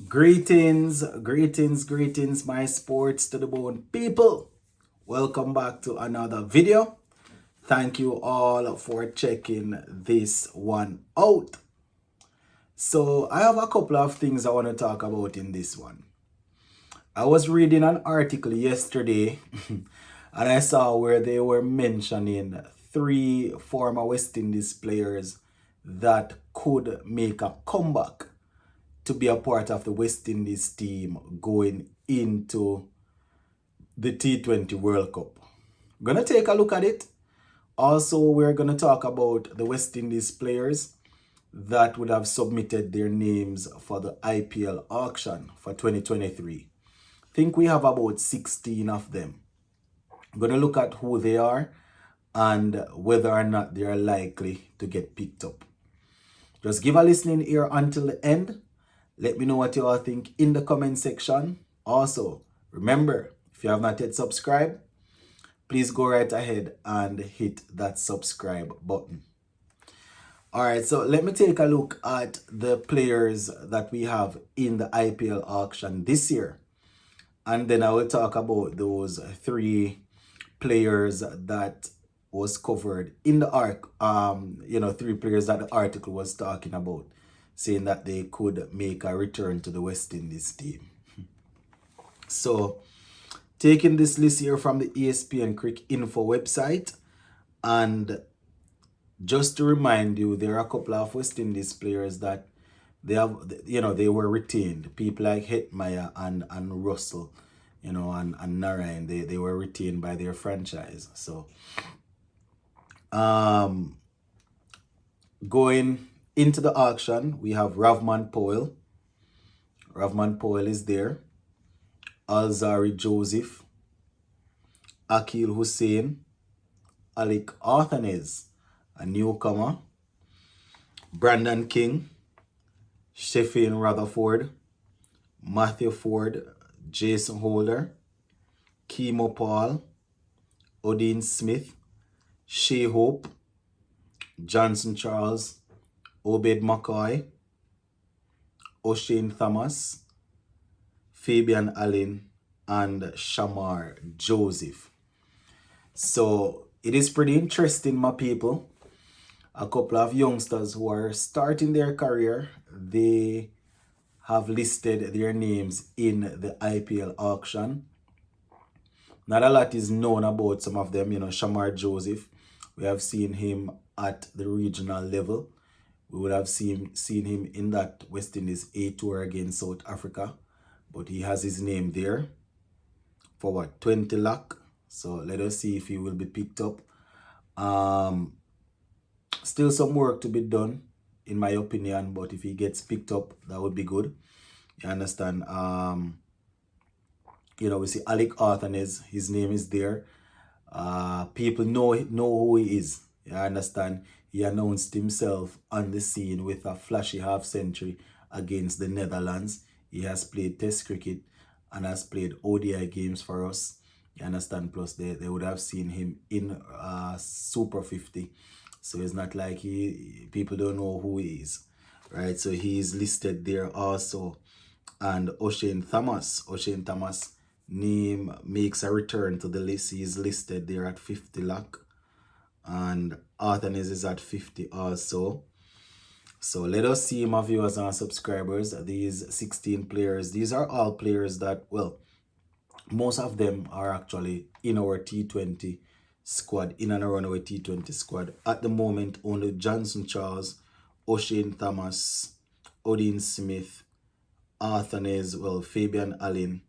Greetings, my sports to the bone people. Welcome back to another video. Thank you all for checking this one out. So, I have a couple of things I want to talk about in this one. I was reading an article yesterday and I saw where they were mentioning three former West Indies players that could make a comeback to be a part of the West Indies team going into the T20 World Cup. Gonna take a look at it. Also, we're gonna talk about the West Indies players that would have submitted their names for the IPL auction for 2023. I think we have about 16 of them. I'm gonna look at who they are and whether or not they are likely to get picked up. Just give a listening ear until the end. Let me know what you all think in the comment section. Also, remember, if you have not yet subscribed, please go right ahead and hit that subscribe button. All right, so let me take a look at the players that we have in the IPL auction this year. And then I will talk about those three players that was covered in the three players that the article was talking about, saying that they could make a return to the West Indies team. So, taking this list here from the ESPN Cricket Info website, and just to remind you, there are a couple of West Indies players that they were retained. People like Hetmeyer and Russell, and Narayan, they were retained by their franchise. So, going into the auction, we have Ravman Powell. Ravman Powell is there. Alzari Joseph, Akil Hussain, Alec Arthanes, a newcomer, Brandon King, Sheffield Rutherford, Matthew Ford, Jason Holder, Kemo Paul, Odin Smith, Shea Hope, Johnson Charles, Obed McCoy, O'Shane Thomas, Fabian Allen, and Shamar Joseph. So it is pretty interesting, my people. A couple of youngsters who are starting their career, they have listed their names in the IPL auction. Not a lot is known about some of them. Shamar Joseph, we have seen him at the regional level. We would have seen him in that West Indies A tour against South Africa. But he has his name there for 20 lakh. So let us see if he will be picked up. Still some work to be done, in my opinion. But if he gets picked up, that would be good. You understand? We see Alec Arthanes. His name is there. People know who he is. You understand? He announced himself on the scene with a flashy half century against the Netherlands. He has played Test cricket and has played ODI games for us. You understand? Plus, they would have seen him in Super 50. So it's not like people don't know who he is, right? So he is listed there also. And O'Shane Thomas name makes a return to the list. He is listed there at 50 lakh. And Arthanes is at 50 also. So let us see, my viewers and subscribers, these 16 players. These are all players that, well, most of them are actually in our T20 squad, in and around our T20 squad. At the moment, only Johnson Charles, O'Shane Thomas, Odin Smith, Arthanes, Fabian Allen,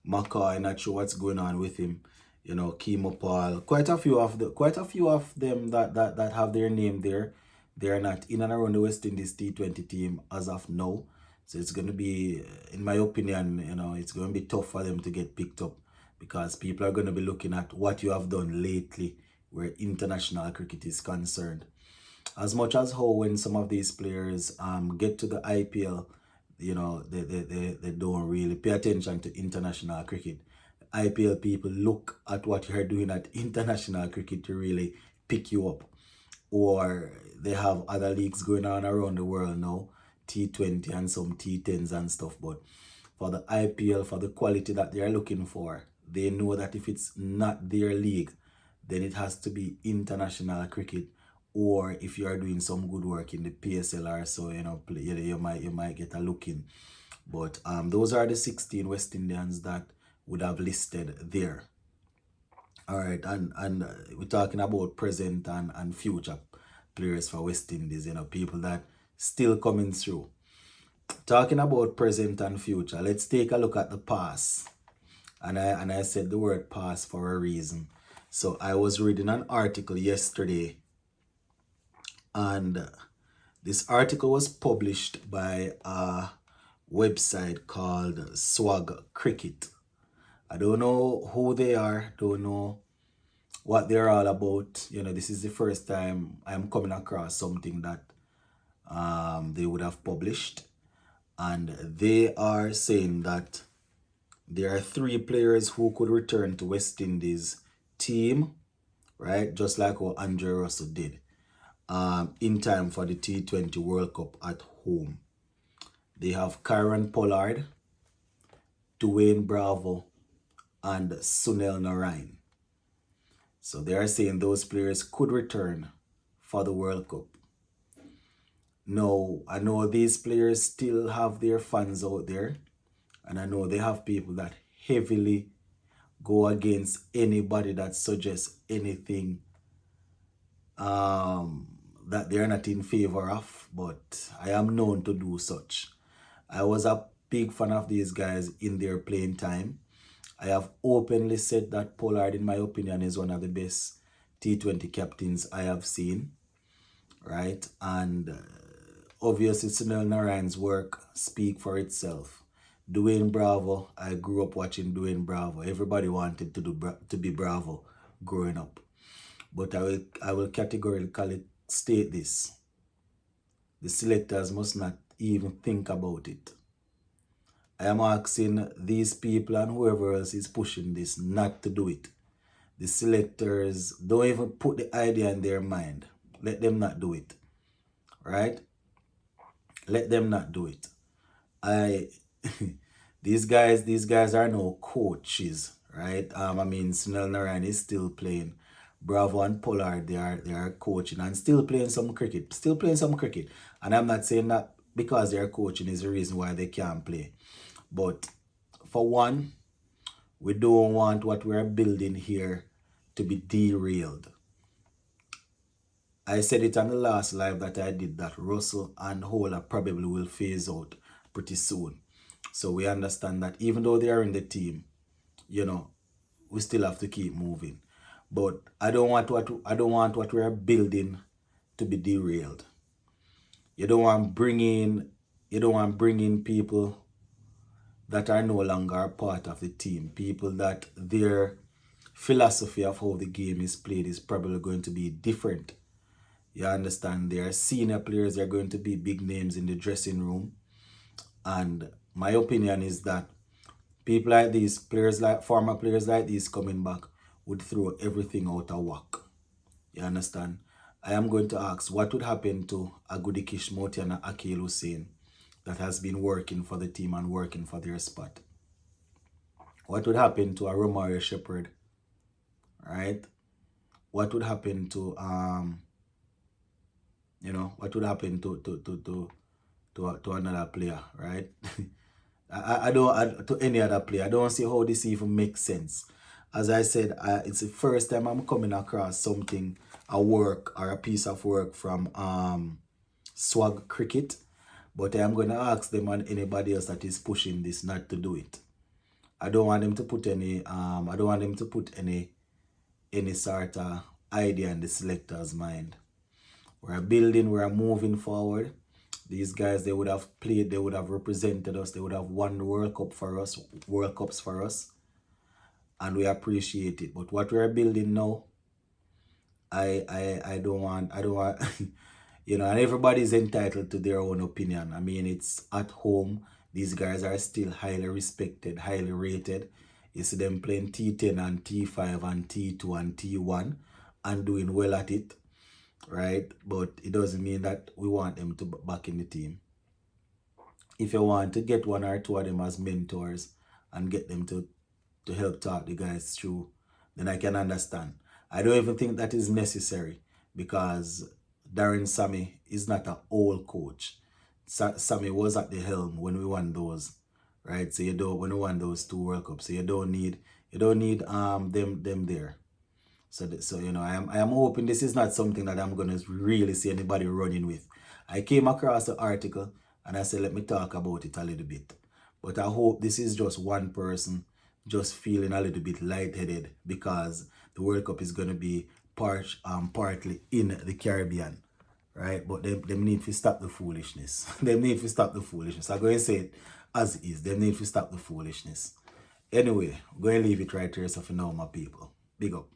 McCoy, not sure what's going on with him. Kemo Paul, quite a few of them that have their name there. They are not in and around the West Indies T20 team as of now. So it's going to be, in my opinion, it's going to be tough for them to get picked up because people are going to be looking at what you have done lately where international cricket is concerned. As much as how when some of these players get to the IPL, they don't really pay attention to international cricket. IPL people look at what you're doing at international cricket to really pick you up. Or they have other leagues going on around the world now. T20 and some T10s and stuff, but for the IPL, for the quality that they are looking for, they know that if it's not their league, then it has to be international cricket, or if you are doing some good work in the PSL or so, you might get a look in. But those are the 16 West Indians that would have listed there. All right, and we're talking about present and future players for West Indies, people that still coming through. Talking about present and future, let's take a look at the past. And I said the word past for a reason. So I was reading an article yesterday, and this article was published by a website called Swag Cricket. I don't know who they are, don't know what they're all about. This is the first time I'm coming across something that they would have published. And they are saying that there are 3 players who could return to West Indies team, right? Just like what Andre Russell did, in time for the T20 World Cup at home. They have Kieron Pollard, Dwayne Bravo, and Sunil Narine. So they are saying those players could return for the World Cup. Now, I know these players still have their fans out there, and I know they have people that heavily go against anybody that suggests anything that they're not in favor of, but I am known to do such. I was a big fan of these guys in their playing time. I have openly said that Pollard, in my opinion, is one of the best T20 captains I have seen, right? And obviously, Sunil Narayan's work speak for itself. Dwayne Bravo, I grew up watching Dwayne Bravo. Everybody wanted to be Bravo growing up. But I will categorically state this. The selectors must not even think about it. I am asking these people and whoever else is pushing this not to do it. The selectors don't even put the idea in their mind. Let them not do it. Right? Let them not do it. These guys are no coaches, right? Sunil Narayan is still playing. Bravo and Pollard, they are coaching and still playing some cricket. And I'm not saying that because they are coaching is the reason why they can't play. But for one, we don't want what we're building here to be derailed. I said it on the last live that I did that Russell and Hola probably will phase out pretty soon. So we understand that even though they are in the team, we still have to keep moving. But I don't want what we are building to be derailed. You don't want bringing people that are no longer part of the team, people that their philosophy of how the game is played is probably going to be different. You understand? They are senior players, they're going to be big names in the dressing room. And my opinion is that people like these, former players like these coming back would throw everything out of whack. You understand? I am going to ask what would happen to Agudi Kishmoti and Akil Hussain that has been working for the team and working for their spot. What would happen to a Romario Shepherd? Right? What would happen to what would happen to another player, right? I don't to any other player. I don't see how this even makes sense. As I said, it's the first time I'm coming across something, a work or a piece of work from Swag Cricket. But I'm going to ask them and anybody else that is pushing this not to do it. I don't want them to put any sort of idea in the selector's mind. We're building, we're moving forward. These guys, they would have played, they would have represented us, they would have won the World Cups for us. And we appreciate it. But what we're building now, I don't want and everybody's entitled to their own opinion. It's at home. These guys are still highly respected, highly rated. You see them playing T10 and T5 and T2 and T1 and doing well at it, right? But it doesn't mean that we want them to back in the team. if you want to get one or two of them as mentors and get them to help talk the guys through, then I can understand. I don't even think that is necessary because Darren Sammy is not an old coach. Sammy was at the helm when we won those, right? So you don't when we won those two World Cups, so you don't need them there. So I am hoping this is not something that I'm gonna really see anybody running with. I came across the article and I said let me talk about it a little bit. But I hope this is just one person just feeling a little bit lightheaded because the World Cup is gonna be partly in the Caribbean. Right? But them need to stop the foolishness. Them need to stop the foolishness. I'm going to say it as it is. Them need to stop the foolishness. Anyway, I'm going to leave it right here so for now, my people. Big up.